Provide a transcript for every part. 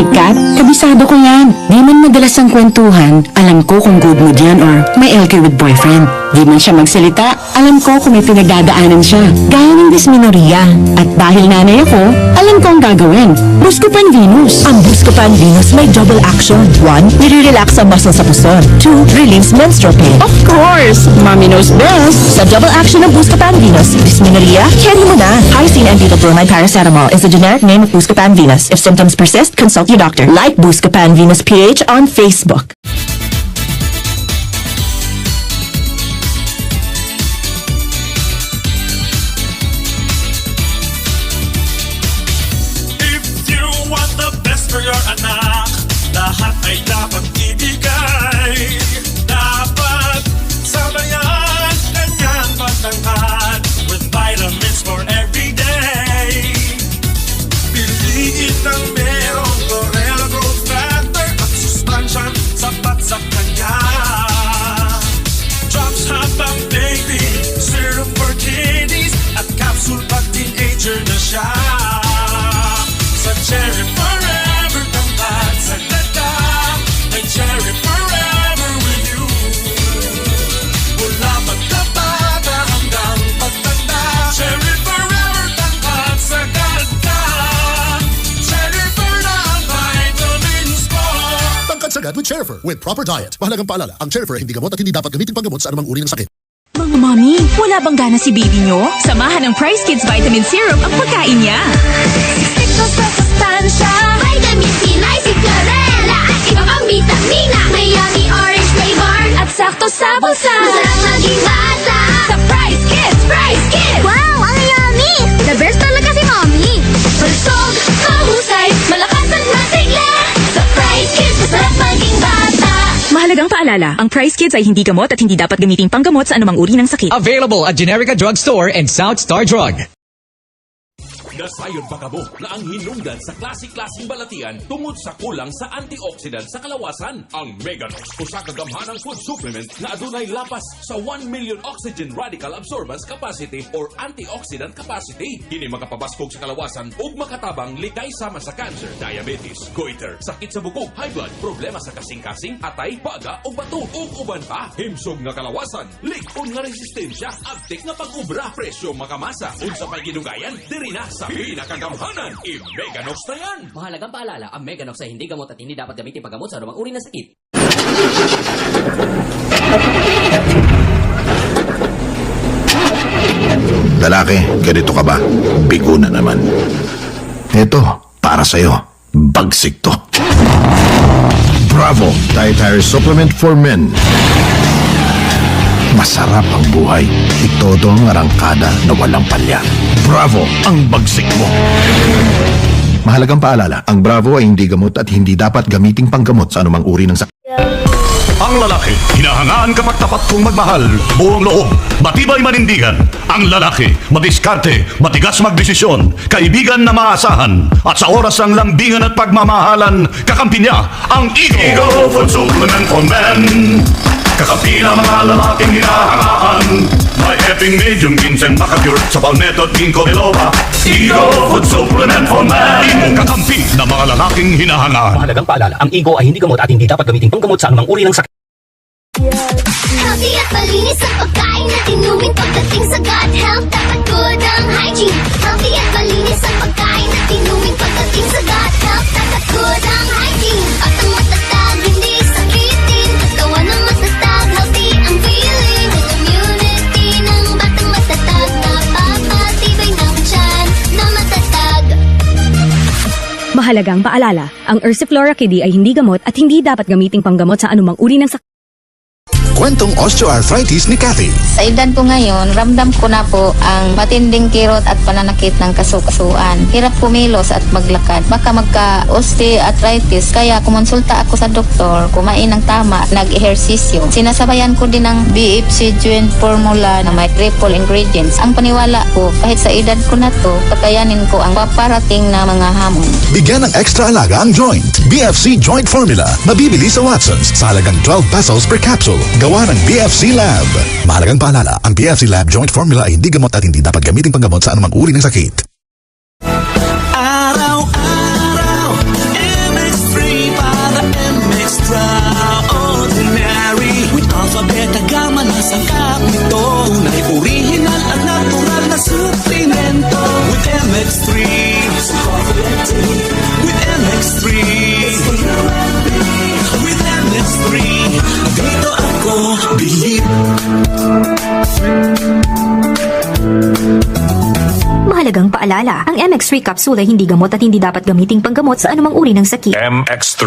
Si Kat, kabisado ko yan. Di man madalas ang kwentuhan, alam ko kung good mood yan or may LK with boyfriend. Di man siya magsalita, alam ko kung may pinagdadaanan siya. Gaya ng dysmenorrhea. At dahil nanay ako, alam ko ang gagawin. Buscopan Venus. Ang Buscopan Venus may double action. 1. Nire-relax ang muscle sa puson. 2. Relieves menstrual pain. Of course, mommy knows best. Sa double action ng Buscopan Venus, dysmenorrhea, carry mo na. Hyoscine and beta-bromide paracetamol is the generic name of Buscopan Venus. If symptoms persist, consult your doctor. Like Buscopan Venus PH on Facebook. For your anak, lahat ay dapat ibigay. Dapat sabayan, ganyan patangkad, with vitamins for every day. Piliin ng merong Lorella Growth Factor at sustansyang sapat sa kanya. Drops habang baby, syrup for kiddies, at capsule pag teenager na siya. Sa Cherry Forever tapat sa data, may Cherry Forever with you. Mula pagkabata hanggang pagtanda, Cherry Forever tapat sa data. Cherry Forever ang vitamins mo. Tangkad sagad with Cherry with proper diet. Mahalagang paalala, ang Cherry hindi gamot at hindi dapat gamitin panggamot sa anumang uri ng sakit. Mga mami, wala bang gana si baby nyo? Samahan ng Price Kids Vitamin Syrup ang pagkain niya. Ito sa sustansya, vitamin C, Nice-Clarella at iba pang vitamina. May yummy orange flavor at sakto sa bulsa. Masarap maging bata sa Price Kids, Price Kids. Wow, ang yummy! The best talaga si mommy. Bulsog, mahusay, malakas at masigla. Sa Price Kids, masarap maging bata. Mahalagang paalala, ang Price Kids ay hindi gamot at hindi dapat gamiting panggamot sa anumang uri ng sakit. Available at Generica Drugstore and South Star Drug. Nasayon pa kamo na ang hinungdan sa klase-klaseng balatian tungod sa kulang sa antioxidant sa kalawasan. Ang Meganox o sa kagamhanang food supplement na adunay lapas sa 1 million oxygen radical absorbance capacity or antioxidant capacity. Kini makapabaskog sa kalawasan ug makatabang likay sama sa cancer, diabetes, goiter, sakit sa bukog, high blood, problema sa kasing-kasing, atay, baga ug bato ug uban pa. Himsog nga kalawasan, lig-on nga resistensya, abtik nga pag-ubra, presyo makamasa. Unsa pay gidugayan, diri na sa pinakagamhanan, i-Meganox na yan! Mahalagang paalala, ang Meganox ay hindi gamot at hindi dapat gamitin paggamot sa anumang uri ng sakit. Lalaki, ganito ka ba? Bigo na naman. Ito, para sa'yo. Bagsik to. Bravo! Dietary Supplement for Men. Masarap ang buhay. Itodo ang arangkada na walang palya. Bravo ang bagsik mo. Mahalagang paalala, ang Bravo ay hindi gamot at hindi dapat gamiting panggamot sa anumang uri ng sakit. Ang lalaki, hinahangaan kapag tapat kong magmahal, buong loob, matibay manindigan. Ang lalaki, madiskarte, matigas magdesisyon, kaibigan na maasahan. At sa oras ng lambingan at pagmamahalan, kakampi niya ang Eagle Food Supplement for Men. Kakampi na mga lalaking hinahangaan. May effing medium ginseng makapure sa palmetto at ginkgo biloba. Eagle Food Supplement for Men. Imong kakampi na mga lalaking hinahangaan. Mahalagang paalala, ang Igo ay hindi gamot at hindi dapat gamitin panggamot sa anumang uri ng sakit. Healthy at malinis ang pagkain na tinuwin pagdating sa gut health. Dapat good ang hygiene. Healthy at malinis ang pagkain na tinuwin pagdating sa gut health. Dapat good ang hygiene. At ang matatag, hindi sakitin. Katawan ng matatag, healthy ang feeling. Ang immunity ng batang matatag. Napapatibay ng tiyan na matatag. Mahalagang paalala, ang Ursiflora Kiddy ay hindi gamot at hindi dapat gamiting panggamot sa anumang uri ng sakit. Kwentong osteoarthritis ni Kathy. Sa edad ko ngayon, ramdam ko na po ang matinding kirot at pananakit ng kasukasuan. Hirap kumilos at maglakad. Baka magka-osteoarthritis, kaya kumonsulta ako sa doktor, kumain ng tama, nag-ehersisyo. Sinasabayan ko din ng BFC Joint Formula na may triple ingredients. Ang paniwala ko, kahit sa edad ko na to, kakayanin ko ang paparating na mga hamon. Bigyan ng extra alaga ang joint. BFC Joint Formula. Mabibili sa Watson's sa halagang 12 pesos per capsule. Gawa ng BFC Lab. Mahalagang paalala, ang BFC Lab Joint Formula ay hindi gamot at hindi dapat gamitin panggamot sa anumang uri ng sakit. Araw-araw, MX X-ray capsule ay hindi gamot at hindi dapat gamiting panggamot sa anumang uri ng sakit. MX3.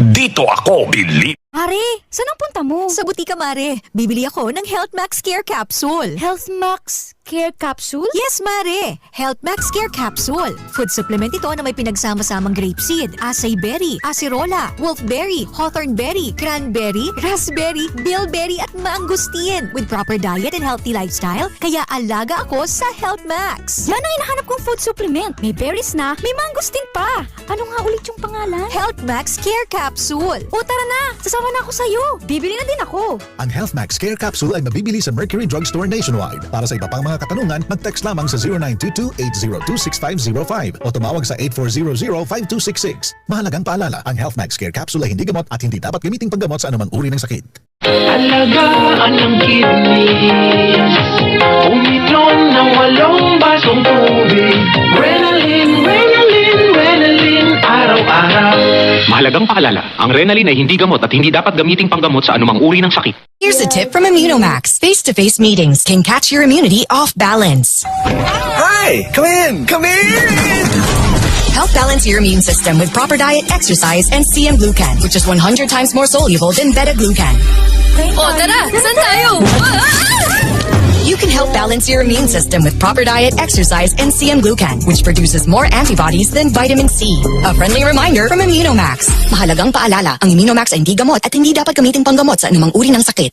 Dito ako, bili. Mare, saan ang punta mo? Sa butika, Mare. Bibili ako ng Health Max Care Capsule. Health Max Care Capsule? Yes, Mare. Health Max Care Capsule. Food supplement ito na may pinagsama-samang grapeseed, acai berry, acerola, wolfberry, hawthorn berry, cranberry, raspberry, bilberry at mangosteen. With proper diet and healthy lifestyle, kaya alaga ako sa Health Max. Yan ang hinahanap kong food supplement. May berries na, may mangosteen pa. Ano nga ulit yung pangalan? Health Max Care Capsule. O tara na, sasama na ako sa'yo. Bibili na din ako. Ang Health Max Care Capsule ay mabibili sa Mercury Drugstore nationwide. Para sa iba pang mga katanungan, mag-text lamang sa 0922-802-6505 o tumawag sa 8400-5266. Mahalagang paalala, ang Health Max Care Capsule ay hindi gamot at hindi dapat gamiting panggamot sa anumang uri ng sakit. Alagaan ang kidneys. Uminom ng 8 basong tubig. Renalin, Renalin, Renalin, araw-araw. Mahalagang paalala, ang Renalin ay hindi gamot at hindi dapat gamiting panggamot sa anumang uri ng sakit. Here's a tip from Immunomax. Face-to-face meetings can catch your immunity off balance. Hi! Come in! Come in! Help balance your immune system with proper diet, exercise, and CM Glucan, which is 100 times more soluble than beta-glucan. O tara, saan tayo? You can help balance your immune system with proper diet, exercise, and CM Glucan, which produces more antibodies than vitamin C. A friendly reminder from Immunomax. Mahalagang paalala, ang Immunomax ay hindi gamot at hindi dapat gamiting panggamot sa anumang uri ng sakit.